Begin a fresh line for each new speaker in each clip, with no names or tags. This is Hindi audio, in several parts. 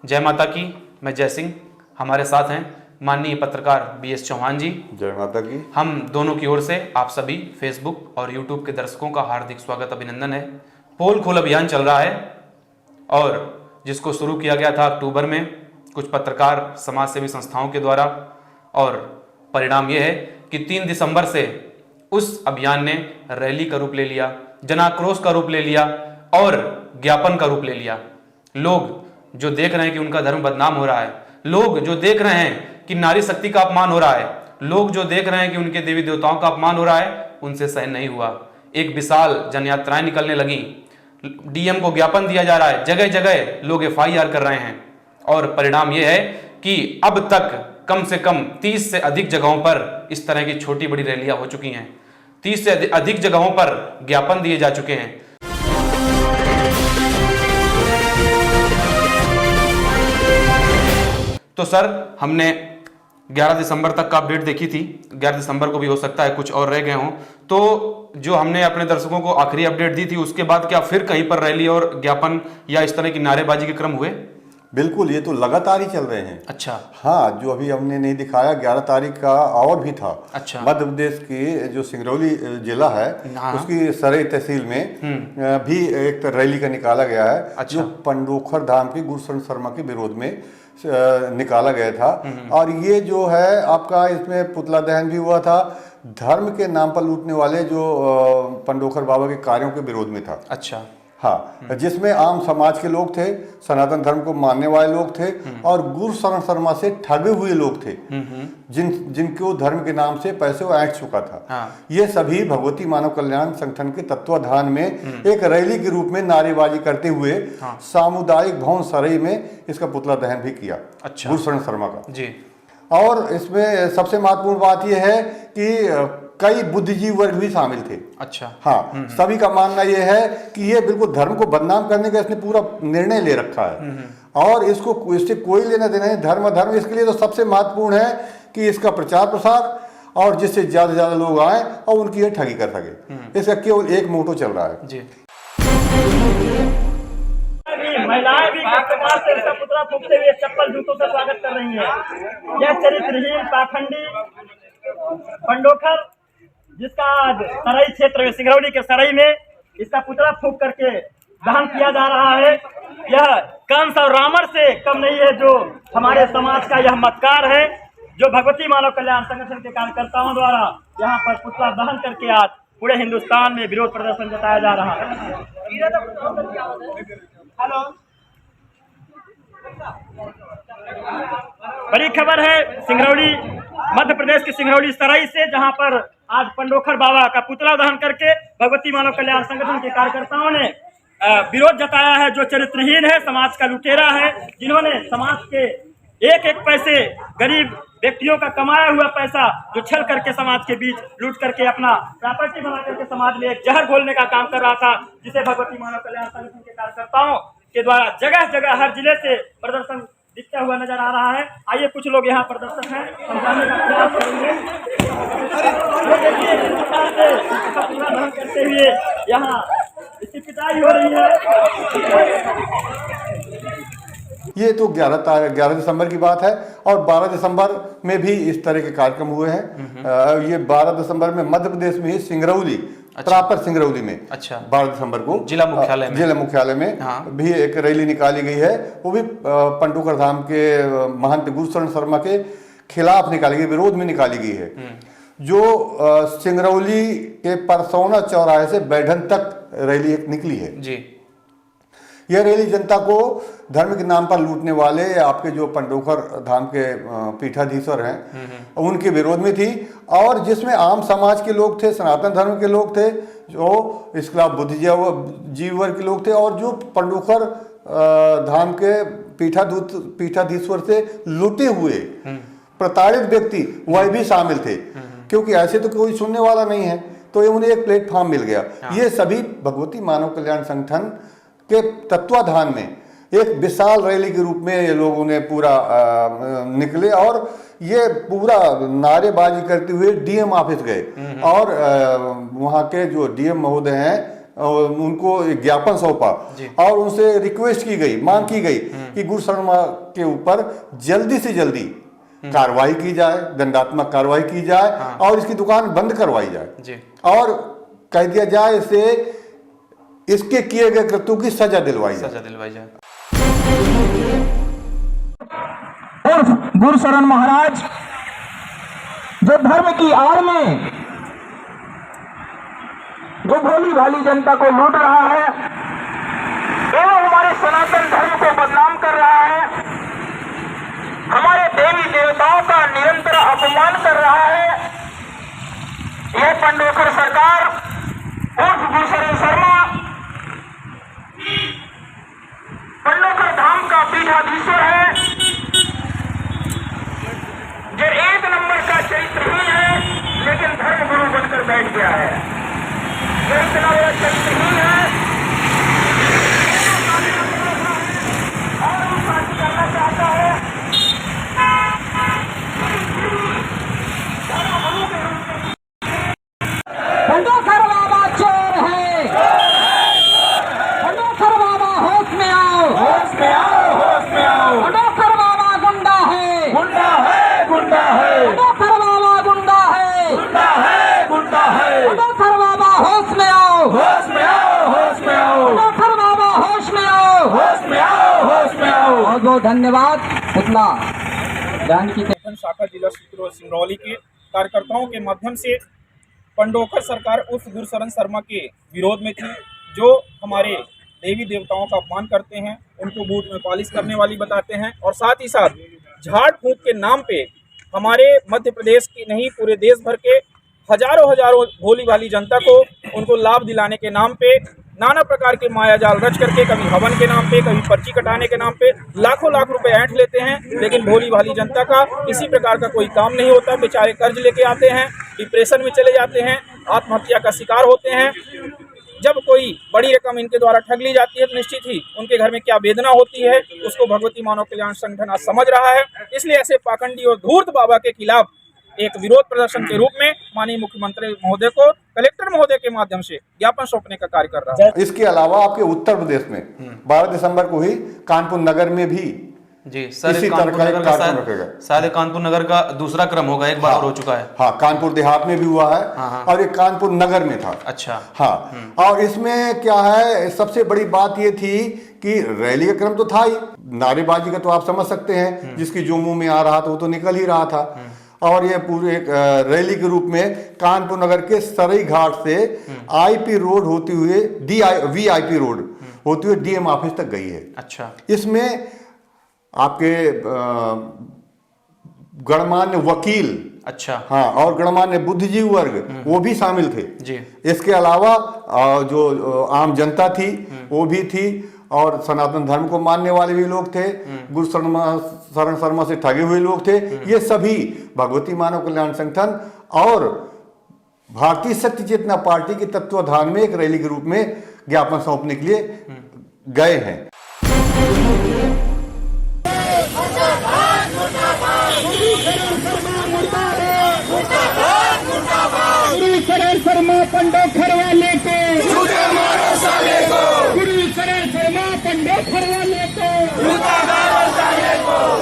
जय माता की। मैं जय सिंह, हमारे साथ हैं माननीय पत्रकार BS चौहान जी।
जय माता की।
हम दोनों की ओर से आप सभी फेसबुक और यूट्यूब के दर्शकों का हार्दिक स्वागत अभिनंदन है। पोल खोल अभियान चल रहा है और जिसको शुरू किया गया था अक्टूबर में कुछ पत्रकार समाज सेवी संस्थाओं के द्वारा, और परिणाम यह है कि 3 दिसंबर से उस अभियान ने रैली का रूप ले लिया, जनाक्रोश का रूप ले लिया और ज्ञापन का रूप ले लिया। लोग जो देख रहे हैं कि उनका धर्म बदनाम हो रहा है, लोग जो देख रहे हैं कि नारी शक्ति का अपमान हो रहा है, लोग जो देख रहे हैं कि उनके देवी देवताओं का अपमान हो रहा है, उनसे सहन नहीं हुआ। एक विशाल जनयात्राएं निकलने लगी, DM को ज्ञापन दिया जा रहा है, जगह जगह लोग FIR कर रहे हैं और परिणाम यह है कि अब तक कम से कम 30 से अधिक जगहों पर इस तरह की छोटी बड़ी रैलियां हो चुकी हैं। 30 से अधिक जगहों पर ज्ञापन दिए जा चुके हैं। तो सर, हमने 11 दिसंबर तक का अपडेट देखी थी, 11 दिसंबर को भी हो सकता है कुछ और रह गए हों। तो जो हमने अपने दर्शकों को आखिरी अपडेट दी थी, उसके बाद क्या फिर कहीं पर रैली और ज्ञापन या इस तरह की नारेबाजी के क्रम हुए?
बिल्कुल, ये तो लगातार ही चल रहे हैं।
अच्छा।
हाँ, जो अभी हमने नहीं दिखाया 11 तारीख का और भी था।
अच्छा।
मध्य प्रदेश की जो सिंगरौली जिला है,
हाँ।
उसकी सराय तहसील में भी एक रैली का निकाला गया है।
अच्छा।
जो पंडोखर धाम की गुरुशरण शर्मा के विरोध में निकाला गया था। और ये जो है आपका, इसमें पुतला दहन भी हुआ था। धर्म के नाम पर लूटने वाले जो पंडोखर बाबा के कार्यों के विरोध में था।
अच्छा।
हाँ, जिसमें आम समाज के लोग थे, सनातन धर्म को मानने वाले लोग थे और गुरुशरण शर्मा से ठगे हुए लोग थे, जिनको धर्म के नाम से पैसे वो ऐंठ चुका था।
हाँ। ये
सभी भगवती मानव कल्याण संगठन के तत्वाधान में एक रैली के रूप में नारेबाजी करते हुए सामुदायिक भवन सराय में इसका पुतला दहन भी किया।
अच्छा।
गुरुशरण शर्मा का
जी।
और इसमें सबसे महत्वपूर्ण बात यह है कि कई बुद्धिजीवी वर्ग भी शामिल थे।
अच्छा।
हाँ, सभी का मानना यह है कि ये बिल्कुल धर्म को बदनाम करने का इसने पूरा निर्णय ले रखा है और इससे कोई लेना देना नहीं। धर्म धर्म, इसके लिए तो सबसे महत्वपूर्ण है कि इसका प्रचार प्रसार और जिससे ज्यादा से ज्यादा लोग आए और उनकी ये ठगी कर सके। इसका केवल एक मोटो चल रहा है।
जी।
महिलाएं भी कमाल से इसका पुतला फूंकते हुए चप्पल जूतों से स्वागत कर रही हैं। यह चरित्रहीन पाखंडी पंडोखर, जिसका आज सराय क्षेत्र में, सिंगरौली के सराय में इसका पुतला फूंक करके दहन किया जा रहा है। यह कंस और रावण से कम नहीं है, जो हमारे समाज का यह मतकार है, जो भगवती मानव कल्याण संगठन के कार्यकर्ताओं द्वारा यहाँ पर पुतला दहन करके आज पूरे हिंदुस्तान में विरोध प्रदर्शन जताया जा रहा है। हेलो, बड़ी खबर है सिंगरौली, मध्य प्रदेश की सिंगरौली सराय से, जहां पर आज पंडोखर बाबा का पुतला दहन करके भगवती मानव कल्याण संगठन के कार्यकर्ताओं ने विरोध जताया है। जो चरित्रहीन है, समाज का लुटेरा है, जिन्होंने समाज के एक एक पैसे, गरीब व्यक्तियों का कमाया हुआ पैसा जो छल करके समाज के बीच लूट करके अपना प्रॉपर्टी बना करके समाज में एक जहर घोलने का काम कर रहा था, जिसे भगवती मानव कल्याण संगठन के कार्यकर्ताओं के द्वारा जगह जगह हर जिले से प्रदर्शन दिखता हुआ नजर आ रहा है। आइए कुछ लोग यहाँ प्रदर्शन है समझाने का प्रयास करेंगे। करते हुए यहाँ इसकी पिटाई हो रही है।
ये तो 11 दिसंबर की बात है और 12 दिसंबर में भी इस तरह के कार्यक्रम हुए हैं। ये 12 दिसंबर में मध्य प्रदेश में ही सिंगरौली, प्रॉपर सिंगरौली में, 12 दिसंबर को जिला मुख्यालय में भी एक रैली निकाली गई है। वो भी पंडोखर धाम के महंत गुरुशरण शर्मा के खिलाफ निकाली गई, विरोध में निकाली गई है। जो सिंगरौली के परसौना चौराहे से बैठन तक रैली एक निकली है जी। यह रैली जनता को धर्म के नाम पर लूटने वाले आपके जो पंडोखर धाम के पीठाधीश्वर हैं उनके विरोध में थी, और जिसमें आम समाज के लोग थे, सनातन धर्म के लोग थे, जो इसके खिलाफ बुद्धिजीवी वर्ग के लोग थे, और जो पंडोखर धाम के पीठाधीश्वर से लूटे हुए प्रताड़ित व्यक्ति वह भी शामिल थे, क्योंकि ऐसे तो कोई सुनने वाला नहीं है, तो उन्हें एक प्लेटफॉर्म मिल गया। ये सभी भगवती मानव कल्याण संगठन के तत्वाधान में एक विशाल रैली के रूप में ये लोगों ने पूरा निकले और ये पूरा नारेबाजी करते हुए DM ऑफिस गए और वहाँ के जो DM महोदय हैं उनको एक ज्ञापन सौंपा और उनसे रिक्वेस्ट की गई, मांग की गई कि गुरु शर्मा के ऊपर जल्दी से जल्दी कार्रवाई की जाए, दंडात्मक कार्रवाई की जाए और इसकी दुकान बंद करवाई जाए और कह दिया जाए इसे इसके किए गए कृत्यों की सजा दिलवाई जाए।
गुरु शरण महाराज जो धर्म की आड़ में जो भोली भाली जनता को लूट रहा है एवं हमारे सनातन धर्म को बदनाम कर रहा है, हमारे देवी देवताओं का निरंतर अपमान कर रहा है, यह पंडोखर सरकार उर्फ गुरुशरण शर्मा पंडोखर धाम का पीठाधीश्वर है, जो एक नंबर का चरित्रहीन है लेकिन धर्म गुरु बनकर बैठ गया है। जो इतना बड़ा चरित्रहीन है और वो शादी करना चाहता है पंडोखर बाबा चोर है, पंडोखर बाबा होश में आओ, होश में आओ, होश में आओ, पंडोखर बाबा गुंडा है, गुंडा है, गुंडा है, पंडोखर बाबा गुंडा है, गुंडा है, गुंडा है, पंडोखर बाबा होश में आओ, होश में आओ, होश में आओ, पंडोखर बाबा होश में आओ, होश में आओ, होश में आओ। बहुत बहुत धन्यवाद। उतना जानकी
शाखा जिला सिंगरौली के कार्यकर्ताओं के माध्यम से पंडोखर सरकार उस गुरुशरण शर्मा के विरोध में थी, जो हमारे देवी देवताओं का अपमान करते हैं, उनको बूट में पालिश करने वाली बताते हैं और साथ ही साथ झाड़ फूंक के नाम पे हमारे मध्य प्रदेश की नहीं पूरे देश भर के हजारों हजारों भोली भाली जनता को उनको लाभ दिलाने के नाम पे नाना प्रकार के मायाजाल रच करके कभी हवन के नाम पे, कभी पर्ची कटाने के नाम पे लाखों लाख रुपए ऐंठ लेते हैं, लेकिन भोली भाली जनता का किसी प्रकार का कोई काम नहीं होता। बेचारे कर्ज लेके आते हैं, डिप्रेशन में चले जाते हैं, आत्महत्या का शिकार होते हैं। जब कोई बड़ी रकम इनके द्वारा ठग ली जाती है तो निश्चित ही उनके घर में क्या वेदना होती है उसको भगवती मानव कल्याण संगठन आज समझ रहा है। इसलिए ऐसे पाखंडी और धूर्त बाबा के खिलाफ एक विरोध प्रदर्शन के रूप में माननीय मुख्यमंत्री महोदय को कलेक्टर महोदय के माध्यम से ज्ञापन सौंपने का कार्य कर रहा है।
इसके अलावा आपके उत्तर प्रदेश में 12 दिसंबर को ही कानपुर नगर में भी
जी सर, कानपुर नगर का दूसरा क्रम होगा, एक बार और हो चुका है।
हाँ, कानपुर देहात में भी हुआ है और एक कानपुर नगर में था।
अच्छा,
हाँ। और इसमें क्या है, सबसे बड़ी बात ये थी कि रैली का क्रम तो था ही, नारेबाजी का तो आप समझ सकते हैं, जिसकी जो मुंह में आ रहा था वो तो निकल ही रहा था। और ये पूरे एक रैली के रूप में कानपुर नगर के सरई घाट से आईपी रोड होती हुए वीआईपी रोड होती हुए डीएम ऑफिस तक गई है।
अच्छा,
इसमें आपके गणमान्य वकील,
अच्छा,
हाँ, और गणमान्य बुद्धिजीवी वर्ग वो भी शामिल थे
जी।
इसके अलावा जो आम जनता थी वो भी थी और सनातन धर्म को मानने वाले भी लोग थे, गुरु शरण शर्मा से ठगे हुए लोग थे। ये सभी भगवती मानव कल्याण संगठन और भारतीय सत्य चेतना पार्टी के तत्वाधान में एक रैली के रूप में ज्ञापन सौंपने के लिए गए हैं।
गुरु शरण शर्मा पंडोखर वाले को, गुरु शरण शर्मा पंडोखर वाले को,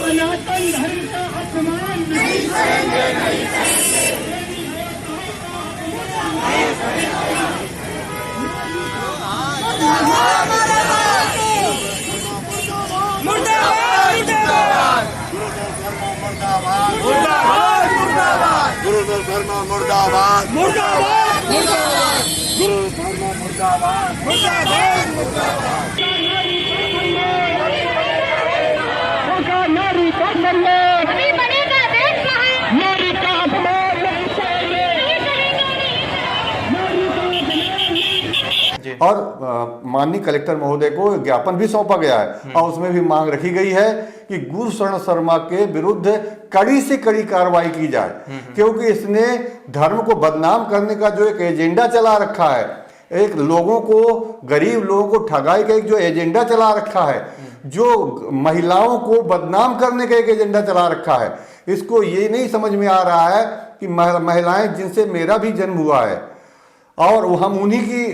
सनातन धर्म का अपमान नहीं करेंगे, नहीं
गुरु शर्मा मुर्दाबाद, मुर्दाबाद, मुर्दाबाद, गुरु शर्मा मुर्दाबाद, मुर्दाबाद, मुर्दाबाद।
नारी का सम्मान अभी बनेगा, देश कहाँ, नारी का अपमान नहीं सहेंगे,
और माननीय कलेक्टर महोदय को ज्ञापन भी सौंपा गया है और उसमें भी मांग रखी गई है कि गुरु शरण शर्मा के विरुद्ध कड़ी से कड़ी कार्रवाई की जाए, क्योंकि इसने धर्म को बदनाम करने का जो एक एजेंडा चला रखा है, एक लोगों को, गरीब लोगों को ठगाई का एक जो एजेंडा चला रखा है, जो महिलाओं को बदनाम करने का एक एजेंडा चला रखा है, इसको ये नहीं समझ में आ रहा है कि महिलाएं जिनसे मेरा भी जन्म हुआ है और हम उन्हीं की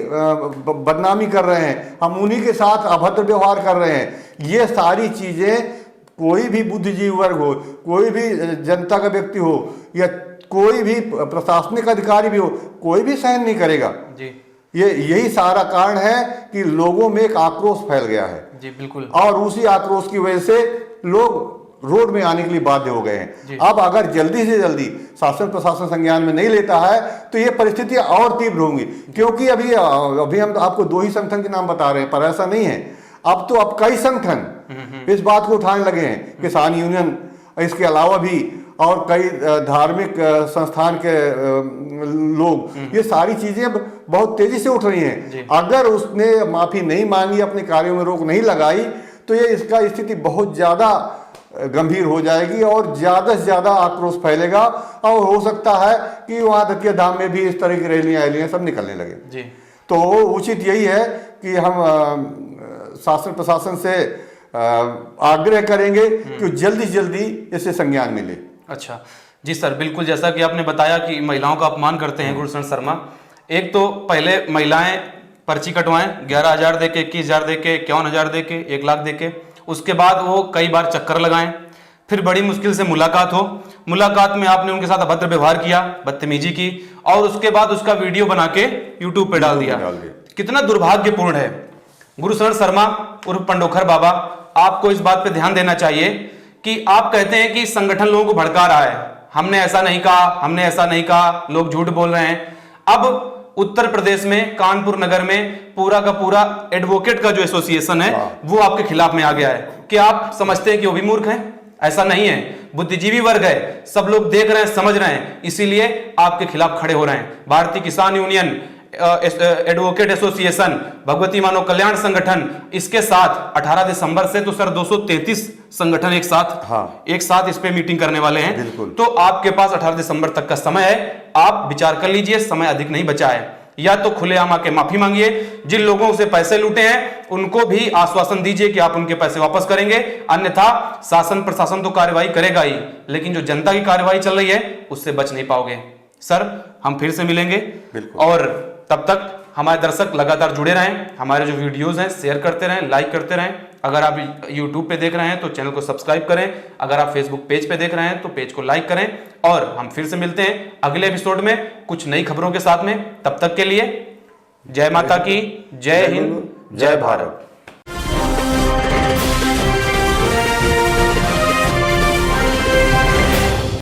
बदनामी कर रहे हैं, हम उन्हीं के साथ अभद्र व्यवहार कर रहे हैं। ये सारी चीजें कोई भी बुद्धिजीवी वर्ग हो, कोई भी जनता का व्यक्ति हो, या कोई भी प्रशासनिक अधिकारी भी हो, कोई भी सहन नहीं करेगा
जी।
यही सारा कारण है कि लोगों में एक आक्रोश फैल गया है
जी, बिल्कुल।
और उसी आक्रोश की वजह से लोग रोड में आने के लिए बाध्य हो गए हैं। अब अगर जल्दी से जल्दी शासन प्रशासन संज्ञान में नहीं लेता है तो ये परिस्थितियां और तीव्र होंगी, क्योंकि अभी हम आपको 2 ही संगठन के नाम बता रहे हैं, पर ऐसा नहीं है। अब कई संगठन इस बात को उठाने लगे हैं, किसान यूनियन, इसके अलावा भी और कई धार्मिक संस्थान के लोग, ये सारी चीजें बहुत तेजी से उठ रही हैं। अगर उसने माफी नहीं मांगी, अपने कार्यों में रोक नहीं लगाई, तो ये इसका स्थिति बहुत ज्यादा गंभीर हो जाएगी और ज्यादा से ज्यादा आक्रोश फैलेगा, और हो सकता है कि वहां दतिया धाम में भी इस तरह की रैलियां सब निकलने लगे जी। तो उचित यही है कि हम शासन प्रशासन से आग्रह करेंगे कि जल्दी से जल्दी इससे संज्ञान मिले।
अच्छा जी सर, बिल्कुल जैसा कि आपने बताया कि महिलाओं का अपमान करते हैं गुरुशरण शर्मा। एक तो पहले महिलाएं पर्ची कटवाएं 11,000 दे के, 21,000 दे के, 51,000 दे के, 1 लाख दे के, उसके बाद वो कई बार चक्कर लगाएं, फिर बड़ी मुश्किल से मुलाकात हो, मुलाकात में आपने उनके साथ अभद्र व्यवहार किया, बदतमीजी की, और उसके बाद उसका वीडियो बना के यूट्यूब पे डाल दिया। कितना दुर्भाग्यपूर्ण है। गुरुशरण शर्मा उर्फ पंडोखर बाबा, आपको इस बात पे ध्यान देना चाहिए कि आप कहते हैं कि संगठन लोगों को भड़का रहा है, हमने ऐसा नहीं कहा, हमने ऐसा नहीं कहा, लोग झूठ बोल रहे हैं। अब उत्तर प्रदेश में कानपुर नगर में पूरा का पूरा एडवोकेट का जो एसोसिएशन है वो आपके खिलाफ में आ गया है। कि आप समझते हैं कि वो भी मूर्ख हैं? ऐसा नहीं है, बुद्धिजीवी वर्ग है, सब लोग देख रहे हैं, समझ रहे हैं, इसीलिए आपके खिलाफ खड़े हो रहे हैं। भारतीय किसान यूनियन, एडवोकेट एसोसिएशन, भगवती मानव कल्याण संगठन, इसके साथ 18 दिसंबर से तो सर 233 संगठन एक साथ इस पे मीटिंग करने वाले हैं। तो आपके पास 18 दिसंबर तक का समय है, आप विचार कर लीजिए, समय अधिक नहीं बचा है। या तो खुलेआम आके माफी मांगिए, जिन लोगों से पैसे लूटे हैं उनको भी आश्वासन दीजिए कि आप उनके पैसे वापस करेंगे, अन्यथा शासन प्रशासन तो कार्रवाई करेगा ही, लेकिन जो जनता की कार्रवाई चल रही है उससे बच नहीं पाओगे। सर हम फिर से मिलेंगे, और तब तक हमारे दर्शक लगातार जुड़े रहें, हमारे जो वीडियोस हैं शेयर करते रहें, लाइक करते रहें। अगर आप YouTube पे देख रहे हैं तो चैनल को सब्सक्राइब करें, अगर आप Facebook पेज पे देख रहे हैं तो पेज को लाइक करें, और हम फिर से मिलते हैं अगले एपिसोड में कुछ नई खबरों के साथ में। तब तक के लिए जय माता की, जय हिंद, जय भारत।